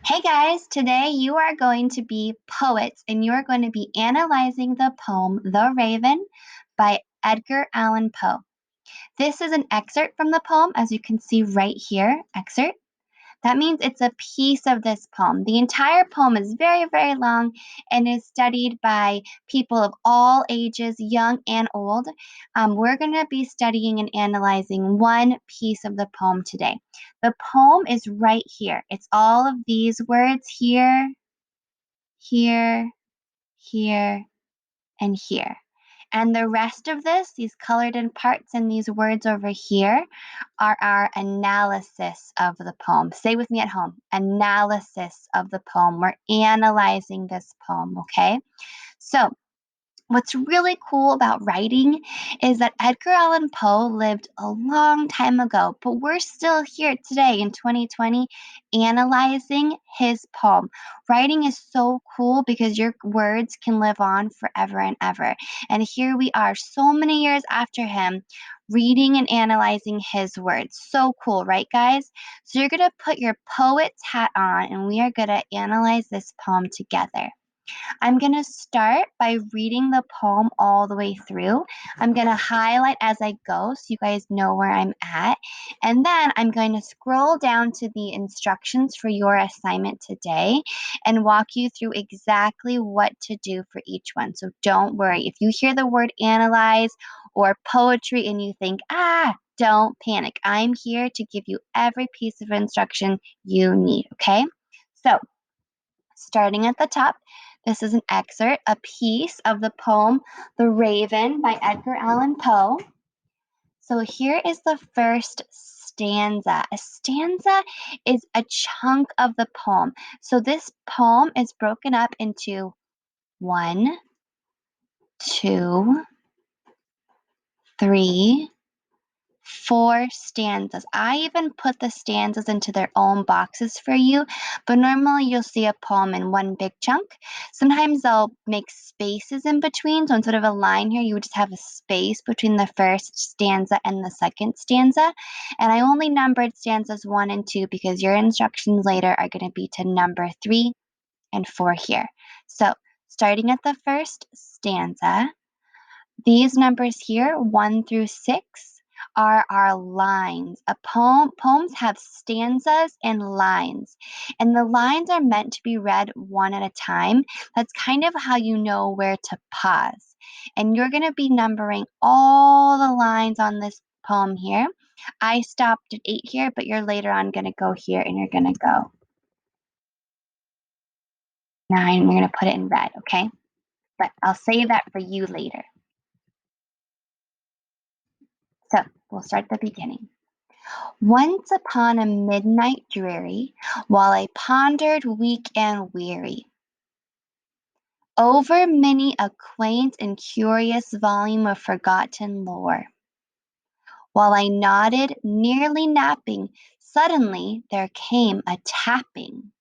Hey guys, today you are going to be poets and you are going to be analyzing the poem The Raven by Edgar Allan Poe. This is an excerpt from the poem, as you can see right here, excerpt. That means it's a piece of this poem. The entire poem is very, very long and is studied by people of all ages, young and old. We're going to be studying and analyzing one piece of the poem today. The poem is right here. It's all of these words here, here, here, and here. And the rest of this, these colored in parts and these words over here, are our analysis of the poem. Say with me at home, analysis of the poem. We're analyzing this poem, okay? So, what's really cool about writing is that Edgar Allan Poe lived a long time ago, but we're still here today in 2020 analyzing his poem. Writing is so cool because your words can live on forever and ever. And here we are, so many years after him, reading and analyzing his words. So cool, right, guys? So you're going to put your poet's hat on and we are going to analyze this poem together. I'm going to start by reading the poem all the way through. I'm going to highlight as I go so you guys know where I'm at. And then I'm going to scroll down to the instructions for your assignment today and walk you through exactly what to do for each one. So don't worry. If you hear the word analyze or poetry and you think, don't panic. I'm here to give you every piece of instruction you need, okay? So, starting at the top, this is an excerpt, a piece of the poem The Raven by Edgar Allan Poe. So here is the first stanza. A stanza is a chunk of the poem. So this poem is broken up into 1, 2, 3, 4 stanzas. I even put the stanzas into their own boxes for you, but normally you'll see a poem in one big chunk. Sometimes I'll make spaces in between, so instead of a line here, you would just have a space between the first stanza and the second stanza. And I only numbered stanzas 1 and 2 because your instructions later are going to be to number 3 and 4 here. So, starting at the first stanza, these numbers here, 1 through 6, are our lines. Poems have stanzas and lines, and the lines are meant to be read one at a time. That's kind of how you know where to pause. And you're going to be numbering all the lines on this poem here. I stopped at 8 here, but you're later on going to go here and you're going to go 9. You're going to put it in red, okay? But I'll save that for you later. So we'll start at the beginning. Once upon a midnight dreary, while I pondered weak and weary over many a quaint and curious volume of forgotten lore, while I nodded, nearly napping, suddenly there came a tapping,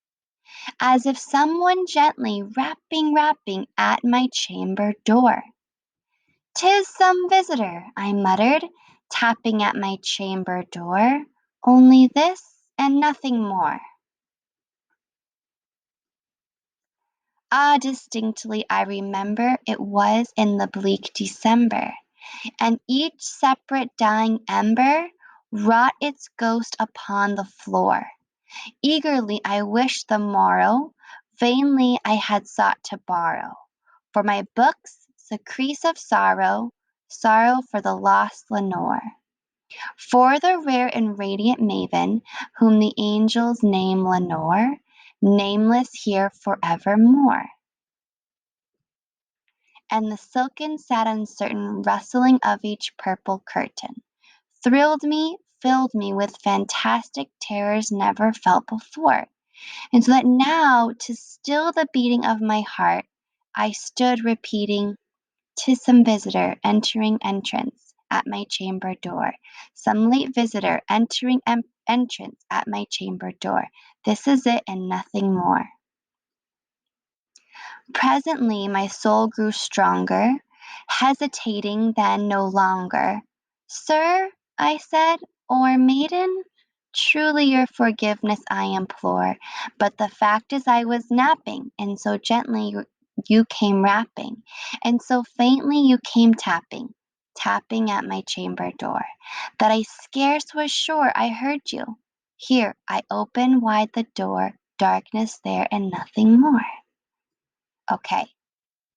as if someone gently rapping at my chamber door. "'Tis some visitor," I muttered, tapping at my chamber door, "only this and nothing more." Distinctly I remember it was in the bleak December, and each separate dying ember wrought its ghost upon the floor. Eagerly I wished the morrow, vainly I had sought to borrow for my books secrets of sorrow, sorrow for the lost Lenore, for the rare and radiant maven, whom the angels name Lenore, nameless here forevermore. And the silken sad uncertain rustling of each purple curtain thrilled me, filled me with fantastic terrors never felt before. And so that now, to still the beating of my heart, I stood repeating, "'Tis some visitor entering entrance at my chamber door, some late visitor entering entrance at my chamber door. This is it and nothing more." Presently my soul grew stronger, hesitating then no longer. "Sir," I said, "or maiden?" Truly your forgiveness I implore. But the fact is I was napping, and so gently you came rapping, and so faintly you came tapping, tapping at my chamber door, that I scarce was sure I heard you. Here I open wide the door, darkness there and nothing more. Okay,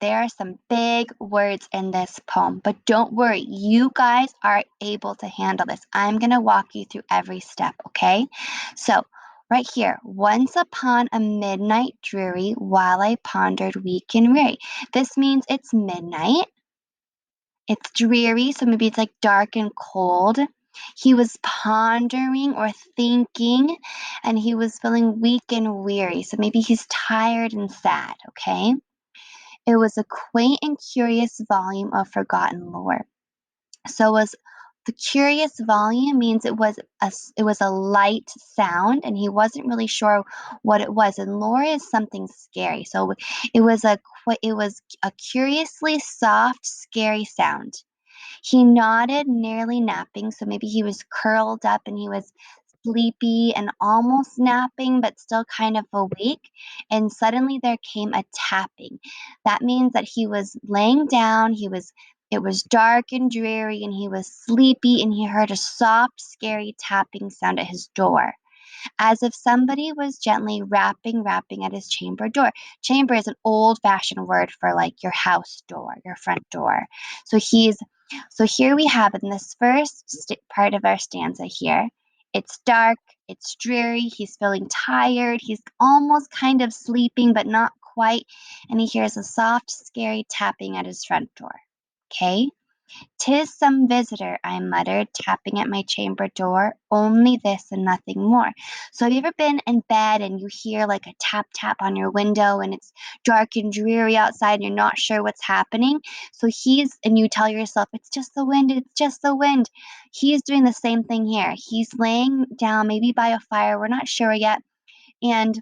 there are some big words in this poem, but don't worry, you guys are able to handle this. I'm going to walk you through every step, okay? So, right here, once upon a midnight dreary, while I pondered weak and weary. This means it's midnight. It's dreary, so maybe it's like dark and cold. He was pondering or thinking, and he was feeling weak and weary. So maybe he's tired and sad, okay? It was a quaint and curious volume of forgotten lore. So was the curious volume means it was a light sound, and he wasn't really sure what it was. And lore is something scary, so it was a curiously soft, scary sound. He nodded, nearly napping, so maybe he was curled up and he was sleepy and almost napping, but still kind of awake. And suddenly there came a tapping. That means that he was laying down, it was dark and dreary, and he was sleepy, and he heard a soft, scary tapping sound at his door, as if somebody was gently rapping at his chamber door. Chamber is an old fashioned word for like your house door, your front door. So here we have in this first part of our stanza here. It's dark, it's dreary, he's feeling tired, he's almost kind of sleeping, but not quite, and he hears a soft, scary tapping at his front door. Okay? "'Tis some visitor," I muttered, tapping at my chamber door, "only this and nothing more." So have you ever been in bed and you hear like a tap tap on your window and it's dark and dreary outside and you're not sure what's happening? And you tell yourself, it's just the wind, it's just the wind. He's doing the same thing here. He's laying down maybe by a fire, we're not sure yet, and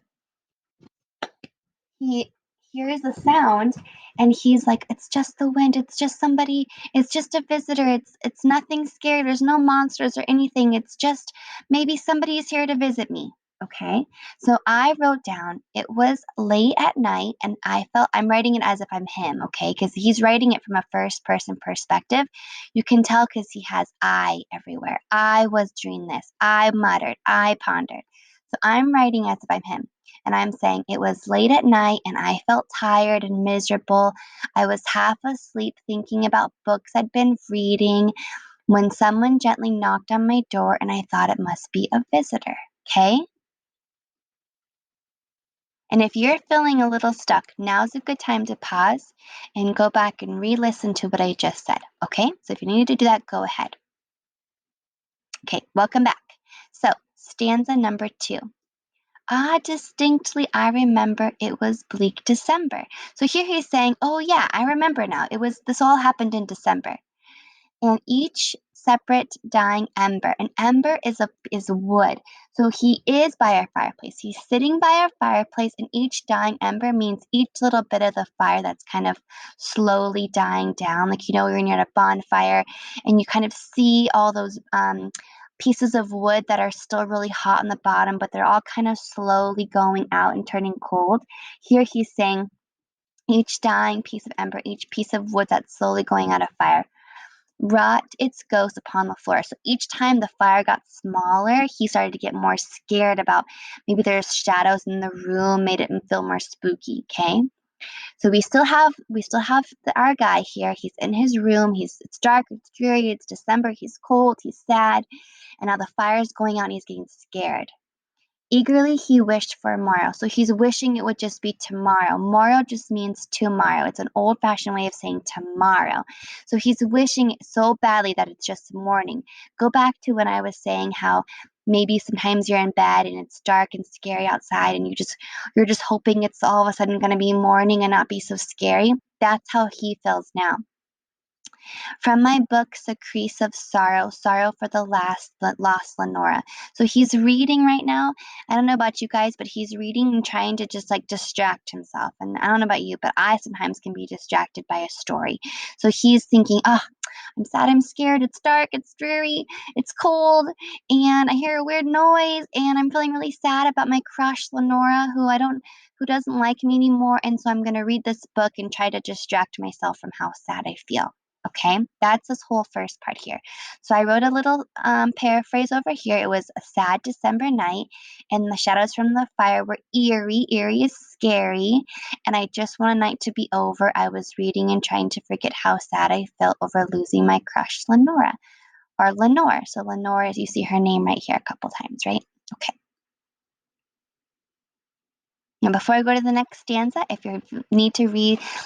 he hears the sound and he's like, it's just the wind, it's just somebody, it's just a visitor, it's nothing scary, there's no monsters or anything, it's just maybe somebody is here to visit me. Okay, so I wrote down it was late at night, and I'm writing it as if I'm him, okay, because he's writing it from a first person perspective. You can tell because he has I everywhere. I was doing this, I muttered, I pondered. So I'm writing as if I'm him, and I'm saying it was late at night and I felt tired and miserable. I was half asleep thinking about books I'd been reading when someone gently knocked on my door, and I thought it must be a visitor. Okay? And if you're feeling a little stuck, now's a good time to pause and go back and re listen to what I just said. Okay? So if you need to do that, go ahead. Okay, welcome back. So, stanza number 2. Ah, distinctly I remember it was bleak December. So here he's saying, oh yeah, I remember now. This all happened in December. And each separate dying ember. An ember is wood. So he is by our fireplace. He's sitting by our fireplace, and each dying ember means each little bit of the fire that's kind of slowly dying down. Like, you know, when you're at a bonfire and you kind of see all those pieces of wood that are still really hot on the bottom, but they're all kind of slowly going out and turning cold. Here he's saying each dying piece of ember, each piece of wood that's slowly going out of fire, wrought its ghost upon the floor. So each time the fire got smaller, he started to get more scared about maybe there's shadows in the room, made it feel more spooky. Okay. So our guy here. He's in his room. It's dark, it's dreary, it's December, he's cold, he's sad, and now the fire's going out and he's getting scared. Eagerly he wished for morrow. So he's wishing it would just be tomorrow. Morrow just means tomorrow. It's an old fashioned way of saying tomorrow. So he's wishing it so badly that it's just morning. Go back to when I was saying how maybe sometimes you're in bed and it's dark and scary outside, and you're just hoping it's all of a sudden going to be morning and not be so scary. That's how he feels now. From my books, a crease of sorrow, sorrow for the lost Lenora. So he's reading right now. I don't know about you guys, but he's reading and trying to just like distract himself. And I don't know about you, but I sometimes can be distracted by a story. So he's thinking, oh, I'm sad, I'm scared, it's dark, it's dreary, it's cold, and I hear a weird noise, and I'm feeling really sad about my crush, Lenora, who doesn't like me anymore, and so I'm gonna read this book and try to distract myself from how sad I feel. Okay, that's this whole first part here. So I wrote a little paraphrase over here. It was a sad December night, and the shadows from the fire were eerie. Eerie is scary, and I just want a night to be over. I was reading and trying to forget how sad I felt over losing my crush, Lenora, or Lenore. So Lenore, you see her name right here a couple times, right? Okay. And before I go to the next stanza, if you need to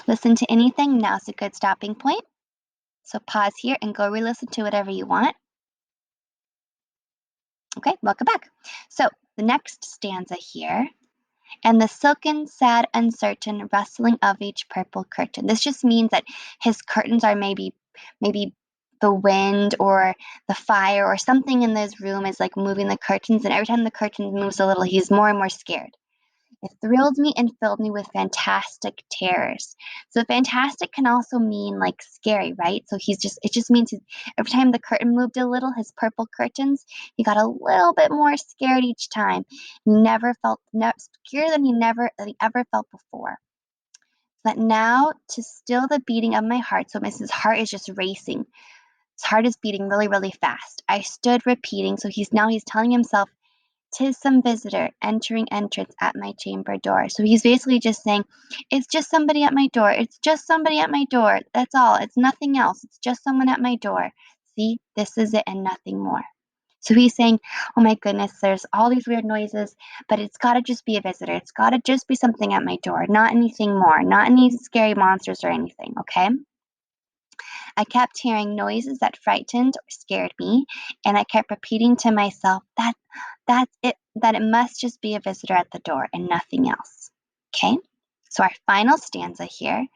listen to anything, now's a good stopping point. So pause here and go re-listen to whatever you want. Okay, welcome back. So the next stanza here, and the silken, sad, uncertain rustling of each purple curtain. This just means that his curtains are maybe the wind or the fire or something in this room is like moving the curtains, and every time the curtain moves a little, he's more and more scared. It thrilled me and filled me with fantastic terrors. So fantastic can also mean like scary, right? So it just means every time the curtain moved a little, his purple curtains, he got a little bit more scared each time. He never felt scarier than he ever felt before. But now to still the beating of my heart, so his heart is just racing. His heart is beating really, really fast. I stood repeating, so he's telling himself, "'Tis some visitor entering entrance at my chamber door." So he's basically just saying, it's just somebody at my door. It's just somebody at my door. That's all. It's nothing else. It's just someone at my door. See, this is it and nothing more. So he's saying, oh my goodness, there's all these weird noises, but it's got to just be a visitor. It's got to just be something at my door, not anything more, not any scary monsters or anything, okay? I kept hearing noises that frightened or scared me, and I kept repeating to myself that it must just be a visitor at the door and nothing else. Okay? So our final stanza here.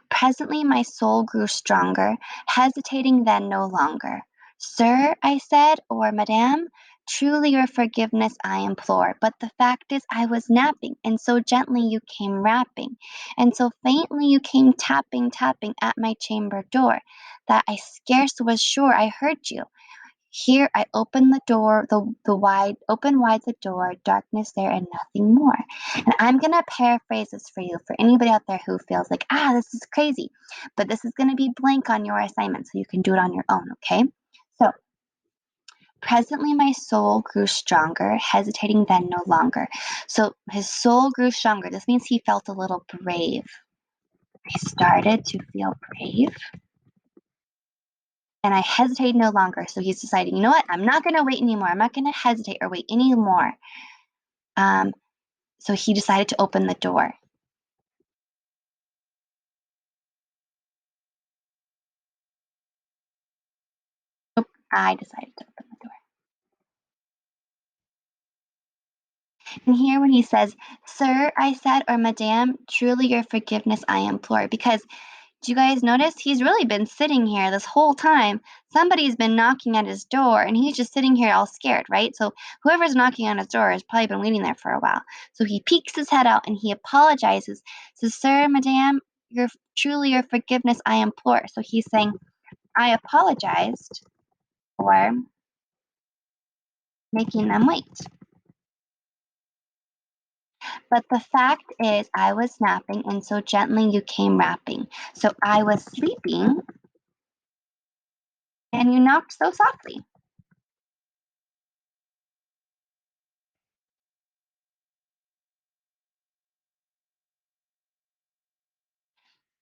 Presently my soul grew stronger, hesitating then no longer. Sir, I said, or Madame, truly your forgiveness I implore. But the fact is I was napping, and so gently you came rapping, and so faintly you came tapping, tapping at my chamber door, that I scarce was sure I heard you. Here I open the door, open wide the door, darkness there and nothing more. And I'm gonna paraphrase this for you, for anybody out there who feels like, this is crazy. But this is gonna be blank on your assignment, so you can do it on your own, okay? So presently my soul grew stronger, hesitating then no longer. So his soul grew stronger. This means he felt a little brave. He started to feel brave. And I hesitate no longer. So he's deciding, you know what? I'm not going to wait anymore. I'm not going to hesitate or wait anymore. So he decided to open the door. I decided to open the door. And here when he says, Sir, I said, or Madame, truly your forgiveness I implore. Because do you guys notice he's really been sitting here this whole time? Somebody's been knocking at his door and he's just sitting here all scared, right? So whoever's knocking on his door has probably been waiting there for a while. So he peeks his head out and he apologizes. Says, Sir, Madame, truly your forgiveness I implore. So he's saying, I apologized for making them wait. But the fact is, I was napping, and so gently you came rapping. So I was sleeping, and you knocked so softly.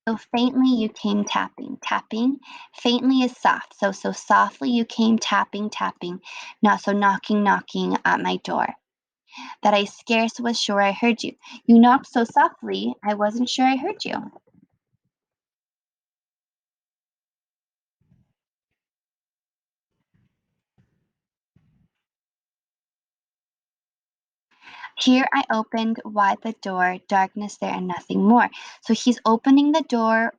So faintly you came tapping, tapping. Faintly is soft. So softly you came tapping, tapping. Not so knocking, knocking at my door. That I scarce was sure I heard you. You knocked so softly, I wasn't sure I heard you. Here I opened wide the door, darkness there and nothing more. So he's opening the door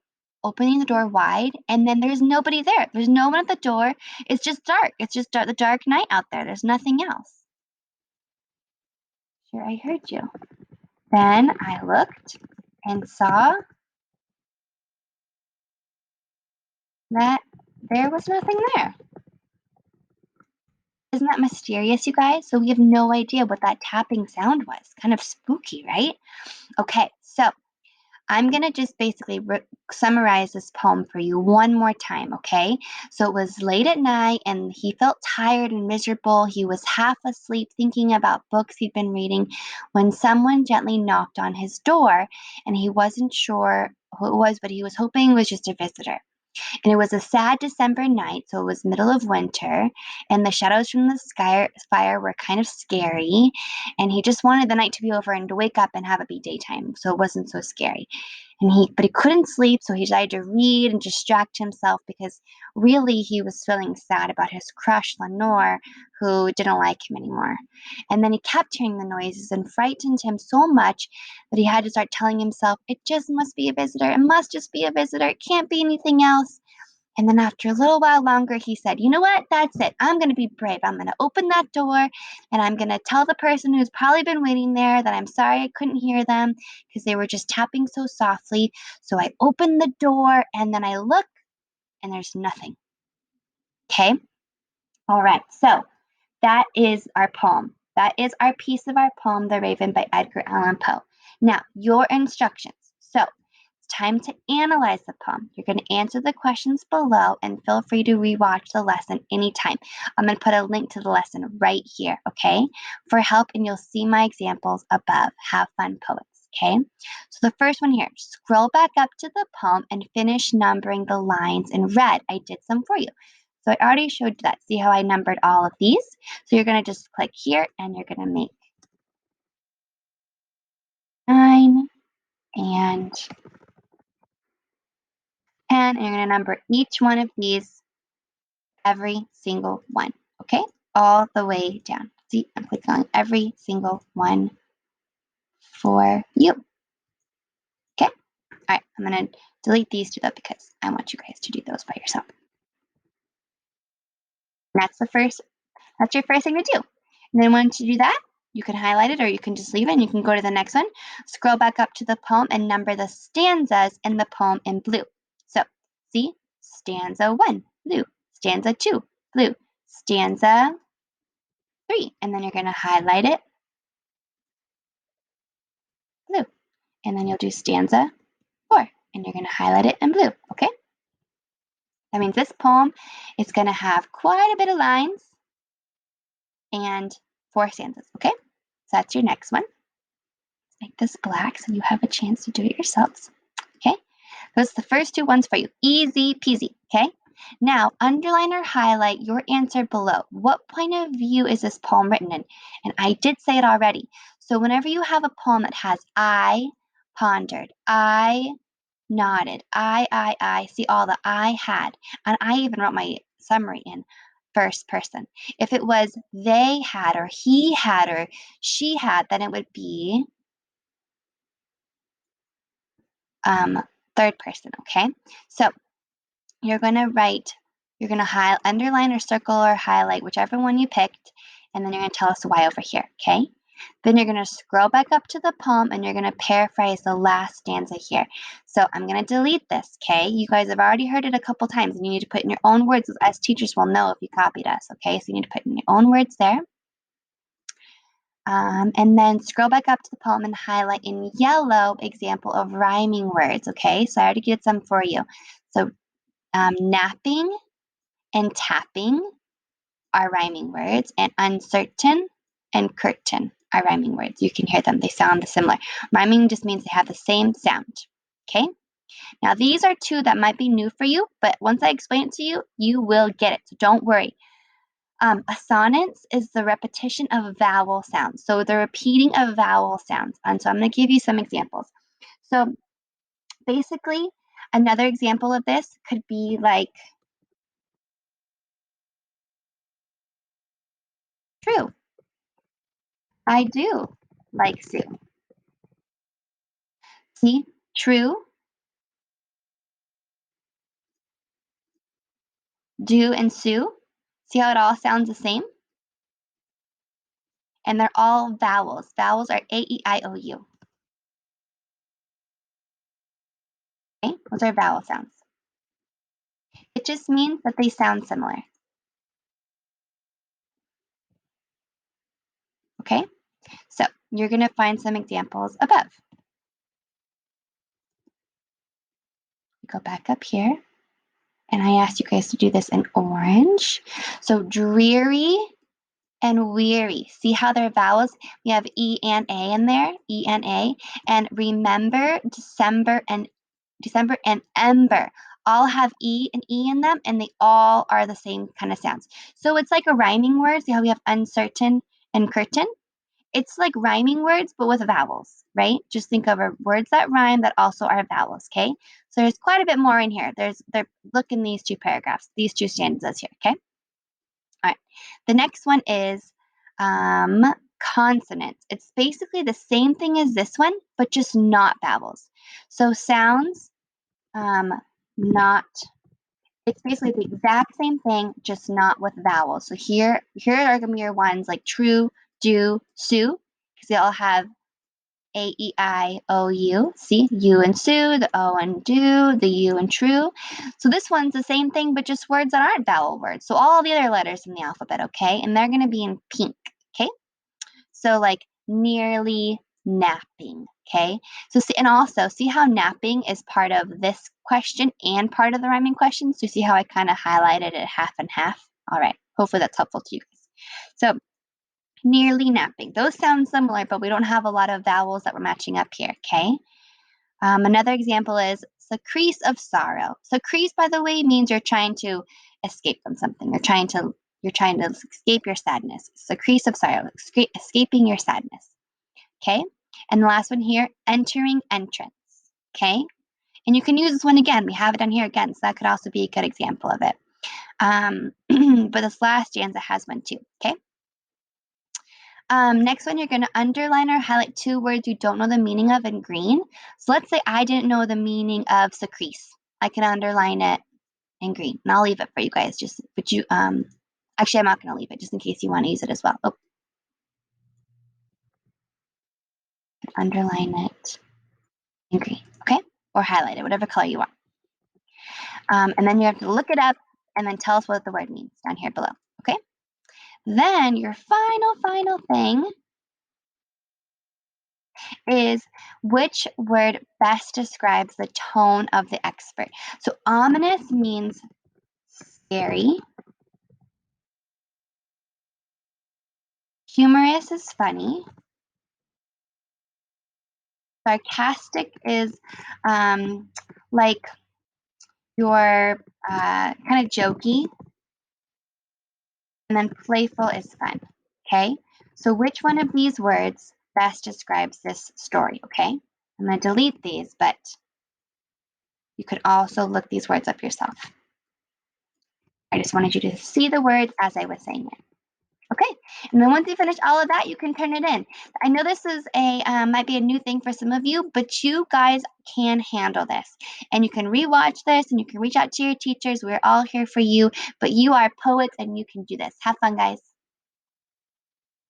wide, and then there's nobody there. There's no one at the door. It's just dark. It's just the dark night out there. There's nothing else. Sure, I heard you. Then I looked and saw that there was nothing there. Isn't that mysterious, you guys? So we have no idea what that tapping sound was. Kind of spooky, right? Okay, so I'm going to just basically summarize this poem for you one more time, okay? So it was late at night and he felt tired and miserable. He was half asleep thinking about books he'd been reading when someone gently knocked on his door, and he wasn't sure who it was, but he was hoping it was just a visitor. And it was a sad December night, so it was middle of winter, and the shadows from the sky fire were kind of scary. And he just wanted the night to be over and to wake up and have it be daytime, so it wasn't so scary. But he couldn't sleep, so he decided to read and distract himself because really he was feeling sad about his crush Lenore, who didn't like him anymore. And then he kept hearing the noises and frightened him so much that he had to start telling himself, it just must be a visitor. It must just be a visitor. It can't be anything else. And then after a little while longer, he said, you know what? That's it. I'm going to be brave. I'm going to open that door and I'm going to tell the person who's probably been waiting there that I'm sorry I couldn't hear them because they were just tapping so softly. So I opened the door and then I look and there's nothing. Okay. All right. So that is our poem. That is our piece of our poem, The Raven by Edgar Allan Poe. Now, your instructions. So it's time to analyze the poem. You're going to answer the questions below and feel free to rewatch the lesson anytime. I'm going to put a link to the lesson right here, okay, for help, and you'll see my examples above. Have fun, poets. Okay, so the first one here, scroll back up to the poem and finish numbering the lines in red. I did some for you. So I already showed you that. See how I numbered all of these? So you're going to just click here and you're going to make 9 and 10, and you're going to number each one of these, every single one, okay? All the way down. See, I'm clicking on every single one for you. Okay? All right, I'm going to delete these two though because I want you guys to do those by yourself. And that's your first thing to do. And then once you do that, you can highlight it or you can just leave it and you can go to the next one. Scroll back up to the poem and number the stanzas in the poem in blue. So, see, stanza 1, blue, stanza 2, blue, stanza 3, and then you're going to highlight it blue. And then you'll do stanza 4, and you're going to highlight it in blue, okay? That means this poem is going to have quite a bit of lines and 4 stanzas, okay? So that's your next one. Make this black so you have a chance to do it yourselves. Okay, those are the first 2 ones for you. Easy peasy. Okay, now underline or highlight your answer below. What point of view is this poem written in? And I did say it already. So whenever you have a poem that has I pondered, I nodded, I, see all the I had, and I even wrote my summary in first person. If it was they had or he had or she had, then it would be third person, okay? So you're going to underline or circle or highlight whichever one you picked, and then you're going to tell us why over here, okay? Then you're going to scroll back up to the poem and you're going to paraphrase the last stanza here. So I'm going to delete this, okay? You guys have already heard it a couple times and you need to put in your own words, as teachers will know if you copied us, okay? So you need to put in your own words there. And then scroll back up to the poem and highlight in yellow example of rhyming words, okay? So I already did some for you. So napping and tapping are rhyming words, and uncertain and curtain are rhyming words. You can hear them. They sound similar. Rhyming just means they have the same sound, okay? Now, these are 2 that might be new for you, but once I explain it to you, you will get it, so don't worry. Assonance is the repetition of vowel sounds. So the repeating of vowel sounds. And so I'm going to give you some examples. So basically, another example of this could be like true. I do like Sue. See, true, do, and Sue. See how it all sounds the same? And they're all vowels. Vowels are A, E, I, O, U. Okay, those are vowel sounds. It just means that they sound similar. Okay? So you're going to find some examples above. Go back up here. And I asked you guys to do this in orange. So dreary and weary. See how they're vowels? We have E and A in there, E and A. And remember, December and ember all have E and E in them, and they all are the same kind of sounds. So it's like a rhyming word. See how we have uncertain and curtain? It's like rhyming words, but with vowels, right? Just think of words that rhyme that also are vowels, okay? So there's quite a bit more in here. Look in these two paragraphs, these two stanzas here, okay? All right. The next one is consonants. It's basically the same thing as this one, but just not vowels. So sounds, not. It's basically the exact same thing, just not with vowels. So here are gonna be your ones like true, do, sue, because they all have A, E, I, O, U. See, U and Sue, the O and do, the U and true. So this one's the same thing, but just words that aren't vowel words. So all the other letters in the alphabet, okay? And they're going to be in pink, okay? So like nearly napping, okay? So see, and also see how napping is part of this question and part of the rhyming question? So you see how I kind of highlighted it half and half? All right, hopefully that's helpful to you guys. So nearly napping. Those sound similar, but we don't have a lot of vowels that we're matching up here, okay? Another example is "secrease of sorrow." Secrease, by the way, means you're trying to escape from something. You're trying to escape your sadness. Secrease of sorrow, escaping your sadness. Okay? And the last one here, entering entrance. Okay? And you can use this one again. We have it on here again, so that could also be a good example of it. But this last stanza has one too. Okay? Next one, you're going to underline or highlight two words you don't know the meaning of in green. So let's say I didn't know the meaning of secrease. I can underline it in green, and I'll leave it for you guys. Actually, I'm not going to leave it just in case you want to use it as well. Oh, underline it in green, okay? Or highlight it, whatever color you want. And then you have to look it up and then tell us what the word means down here below, okay? Then your final thing is which word best describes the tone of the expert. So ominous means scary. Humorous is funny. Sarcastic is like you're kind of jokey. And then playful is fun. Okay? So which one of these words best describes this story? Okay? I'm going to delete these, but you could also look these words up yourself. I just wanted you to see the words as I was saying it. Okay, and then once you finish all of that, you can turn it in. I know this is might be a new thing for some of you, but you guys can handle this. And you can rewatch this and you can reach out to your teachers. We're all here for you, but you are poets and you can do this. Have fun, guys.